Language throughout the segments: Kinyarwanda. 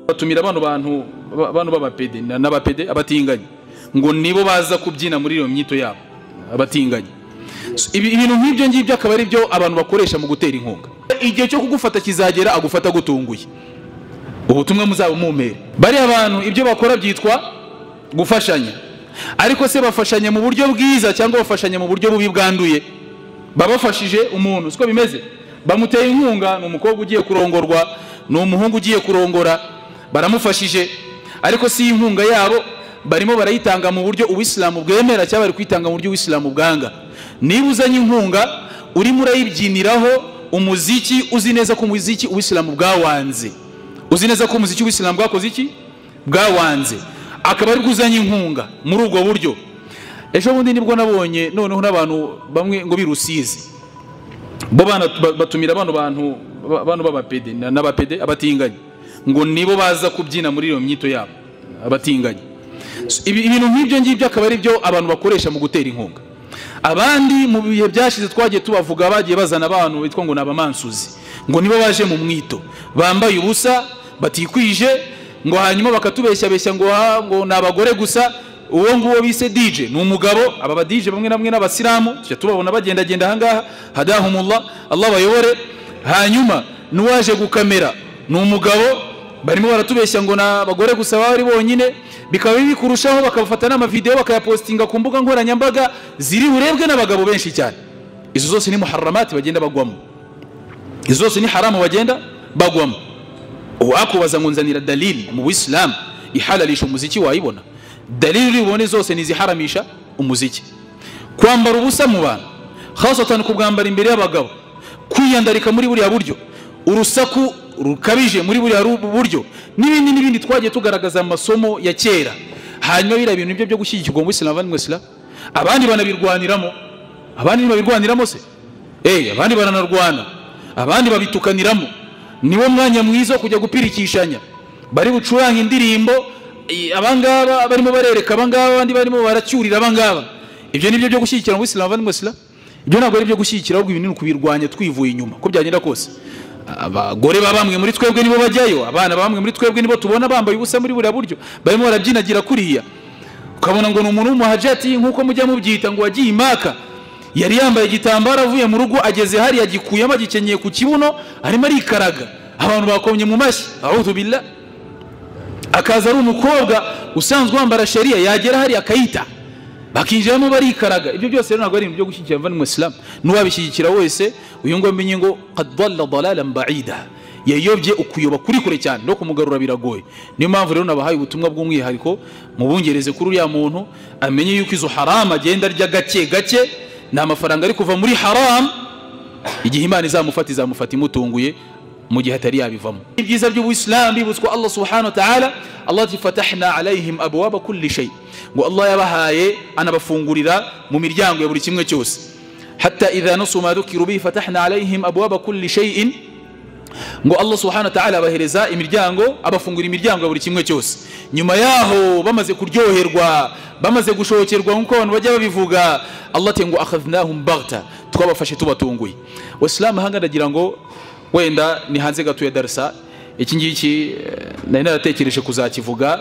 batumira bantu b'abapede n'abapede abatinganye ngo nibo baza kubyina muri iyo myito yabo abatinganye. Ibintu nk'ibyo ngibyo akaba ari byo abantu bakoresha mu gutera inkunga. Igihe cyo kugufata kizagera agufata gutunguye, ubutumwa muzaba mumere. Bari abantu ibyo bakora byitwa gufashanya, ariko se bafashanya mu buryo bwiza cyangwa bafashanya mu buryo bubi bwanduye? Babafashije umuntu siko bimeze, bamuteye inkunga, ni umukobwa ugiye kurongorwa, ni umuhungu ugiye kurongora, baramufashije, ariko si inkunga yabo barimo barayitanga mu buryo uw'islamu bwemera cyangwa bari kwitanga mu buryo uw'islamu bwanga. Niba uzanye inkunga urimo urayibyiniraho umuziki, uzi neza ko umuziki uw'islamu bwawanze, uzi neza ko umuziki uw'islamu bwakoze iki, bwawanze, akaba ari kuzanya inkunga muri ubwo buryo. Ejo bundi nibwo nabonye noneho n'abantu bamwe ngo birusizi bo batumira bantu b'abapede n'abapede abatinganye ngo nibo baza kubyina muri iyo myito yabo abatinganye. Ibintu nk'ibyo ngibyo akaba ari byo abantu bakoresha mu gutera inkunga. Abandi mu bihe byashize twagiye tubavuga bagiye bazana abantu bitwa ngo nabamansuzi, ngo nibo baje mu mwito bambaye ubusa batikwije, ngo hanyuma bakatubeshya ngo nabagore gusa. Uwo nguwo bise DJ ni umugabo. Aba ba DJ bamwe namwe n'abasilamu tujya tubabona bagenda ahangaha, hadahumullah, Allah bayobore. Hanyuma nuwaje gukamera ni umugabo, barimo baratubeshya ngo nabagore gusa bari bonyine, bikaba bikurushaho bakabafata n'amavideo bakayapostinga ku mbuga nkoranyambaga ziri burebwe n'abagabo benshi cyane. Izo zose ni muharramati bagenda bagwamo, izo zose ni haramu bagenda bagwamo. Uwakubaza ngo nzanira dalili mu Islam ihalalisha umuziki, wayibona? Dalili ubone zose niziharamisha umuziki. Kwambara ubusa mu bantu, khasatan kubwambara imbere y'abagabo, kwiyandarika muri buriya buryo, urusaku rukabije muri buriya buryo, n'ibindi twagiye tugaragaza amasomo ya kera. Hanyuma bira ibintu ibyo byo gushyigikirwa mu Islam abandi mwesla, abandi banabirwaniramo. Abandi babirwaniramo se abandi baranarwana, abandi babitukaniramo. Niwo mwanya mwiza wo kujya gupirikishanya, bari bucuranga indirimbo abangaba barimo barereka abangaba, abandi barimo baracyurira abangaba. Ibyo nibyo byo gushyigikira mu Islam abandi mwesla. Ibyo ntabwo ari byo gushyigikira, ahubwo ibintu kubirwanya twivuye inyuma ko byagenda kose. Abagore babamwe muri twebwe nibo bajyayo, abana bamwe muri twebwe nibo tubona bambaye ubusa muri buriya buryo, barimo barabyinagira kuriya. Ukabona ngo ni umuntu w'umuhajati nkuko mujya mubyita, ngo wagiye Imaka, yari yambaye igitambaro avuye mu rugo, ageze hari yagikuyemo agikenyeye ku kibuno, arimo arikaraga, abantu bakomye mu mashyi, a'udhu billah. Akaza ari umukobwa usanzwe wambara sharia, yagera hari akayita bakinjiramo barikaraga. Ibyo byose rero ntabwo ari ibintu byo gushyigikira abandi mu Islam. Nuwabishyigikira wese uyu ngo amenye ngo qad dalla dalalan ba'ida, yayobye ukuyoba kuri kure cyane, no kumugarura biragoye. Niyo mpamvu rero nabahaye ubutumwa bw'umwihariko mu bungereze kuri uriya muntu amenye yuko izo haram agenda arya gake gake, na amafaranga ari kuva muri haram, igihe Imana izamufata imutunguye mu gihe atari yabivamo. Ibyiza by'Ubuislamu bibutswa Allah subhanahu wa ta'ala. Allah ati fatahna alaihim abwaba kulli shay, ngo Allah yabahaye anabafungurira mu miryango ya buri kimwe cyose. Hatta idha nasu ma dhukiru bihi fatahna alaihim abwaba kulli shay'in, ngo Allah subhanahu wa ta'ala abahereza imiryango, abafungura imiryango ya buri kimwe cyose. Nyuma yaho bamaze kuryoherwa, bamaze gushokerwa nkuko abantu bajya babivuga, Allah ati ngo akhadhnahum baghta, twabafashe tubatunguye. Waislamu hanga ndagira ngo wenda ni hanze gato ya darasa iki ngiki nari naratekereje kuzakivuga,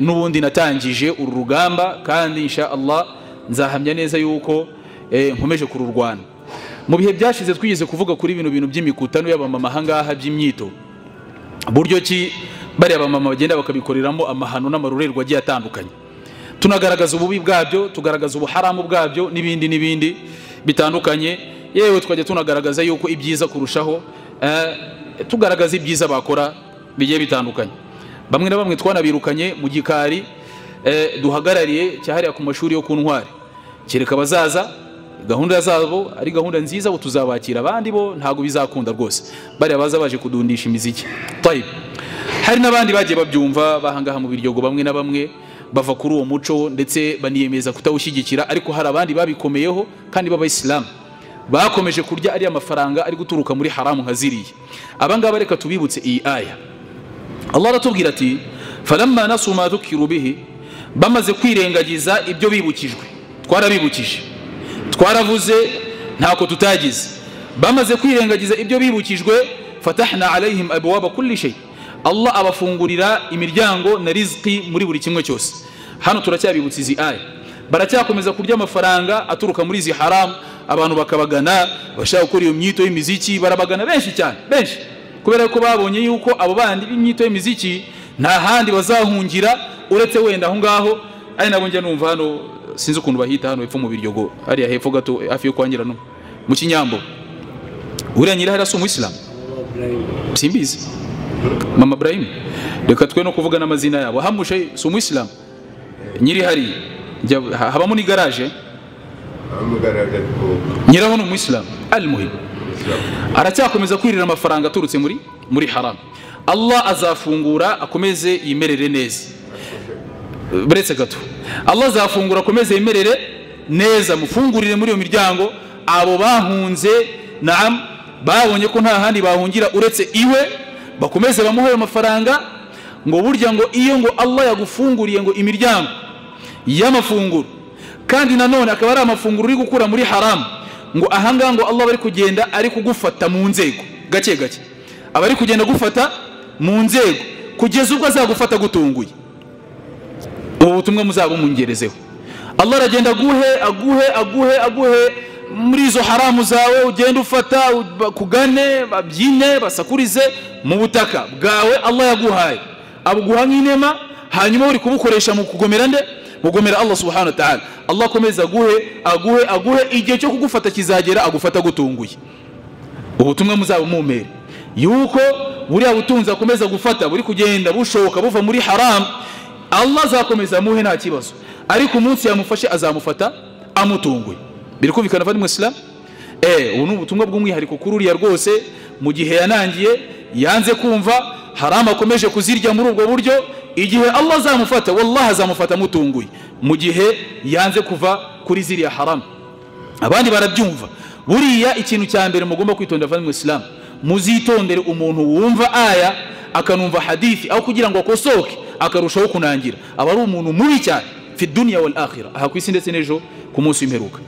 n'ubundi natangije uru rugamba, kandi insha Allah nzahamya neza yuko nkomeje kururwana. Mu bihe byashize twigize kuvuga kuri bintu by'imikutano y'abamama hangaha by'imyito, buryo ki bari abamama bagenda bakabikoreramo amahano n'amarurerwa agiye atandukanye. Tunagaragaza ububi bwabyo, tugaragaza ubuharamu bwabyo n'ibindi bitandukanye. Yewe twajya tunagaragaza yuko ibyiza kurushaho, tugaragaza ibyiza bakora bigiye bitandukanye. Bamwe na bamwe twanabirukanye mu gikari duhagarariye cyahariya ku mashuri yo ku Ntwari, kereka bazaza gahunda zabo ari gahunda nziza, bo tuzabakira. Abandi bo ntago bizakunda rwose, bari abaza baje kudundisha imiziki. Tayib, hari nabandi bagiye babyumva bahangaha mu biryogo, bamwe na bamwe bava kuri uwo muco ndetse baniyemeza kutawushyigikira, ariko hari abandi babikomeyeho kandi b'Abayisilamu bakomeje kurya ari amafaranga ari guturuka muri haramu nka ziriya. Abangaba reka tubibutse iyi aya. Allah aratubwira ati falamma nasu ma dhukiru bihi, bamaze kwirengagiza ibyo bibukijwe. Twarabibukije, twaravuze ntako tutagize. Bamaze kwirengagiza ibyo bibukijwe, fatahna alaihim abwaba kulli shay, Allah abafungurira imiryango na riziki muri buri kimwe cyose. Hano turacyabibutsa izi aya, baracyakomeza kurya amafaranga aturuka muri izi haramu, abantu bakabagana, bashaka gukora iyo myito y'imiziki, barabagana benshi cyane, benshi, kubera ko babonye yuko abo bandi b'imyito y'imiziki nta handi bazahungira uretse wenda aho ngaho. Ari nabo njya numva hano, sinzi ukuntu bahita hano hepfo mu Biryogo, hariya hepfo gato hafi yo kwangira no mu Kinyambo, uriya nyirahera si umuyisilamu, simbizi, Mama Ibrahim, reka twe no kuvuga n'amazina yabo. Hamushe si umuyisilamu, nyiri hari habamo ni garage, nyiraho ni umuyisilamu. Al-muhim, aracyakomeza kwirira amafaranga aturutse muri haram. Allah azafungura akomeze yimerere neza, buretse gato, Allah azafungura akomeze yimerere neza, mufungurire muri iyo miryango abo bahunze, naam, babonye ko nta handi bahungira uretse iwe, bakomeze bamuhe ayo mafaranga. Ngo burya ngo iyo ngo Allah yagufunguriye ngo imiryango y'amafunguro, kandi nanone akaba ari amafunguro uri gukura muri haram, ngo ahanga ngo Allah bari kugenda ari kugufata mu nzego gake gake, abari kugenda gufata mu nzego kugeza ubwo azagufata gutunguye. Ubu butumwa muzabumungerezeho. Allah aragenda aguhe muri izo haramu zawe, ugenda ufata kugane, babyine, basakurize mu butaka bwawe Allah yaguhaye, abuguha nk'inema, hanyuma uri kubukoresha mu kugomera nde? Mugomera Allah subhanahu wa ta'ala. Allah komeza aguhe, igihe cyo kugufata kizagera agufata gutunguye. Ubutumwa muzabumumere yuko buriya butunzi akomeza gufata buri kugenda bushoka buva muri haram, Allah azakomeza amuhe nta kibazo, ariko umunsi yamufashe azamufata amutunguye. Biri kumvikana va mu Islam? Ubu ni ubutumwa bw'umwihariko kuri uriya rwose, mu gihe yanangiye yanze kumva haram, akomeje kuzirya muri ubwo buryo, igihe Allah azamufata, wallahi azamufata amutunguye, mu gihe yanze kuva kuri ziriya haram. Abandi barabyumva. Buriya ikintu cya mbere mugomba kwitondera va mu Islam, muzitondere umuntu wumva aya akanumva hadithi, aho kugira ngo akosoke akarushaho kunangira, aba ari umuntu mubi cyane fi dunya wal akhirah, aha ku isi ndetse n'ejo ku munsi w'imperuka.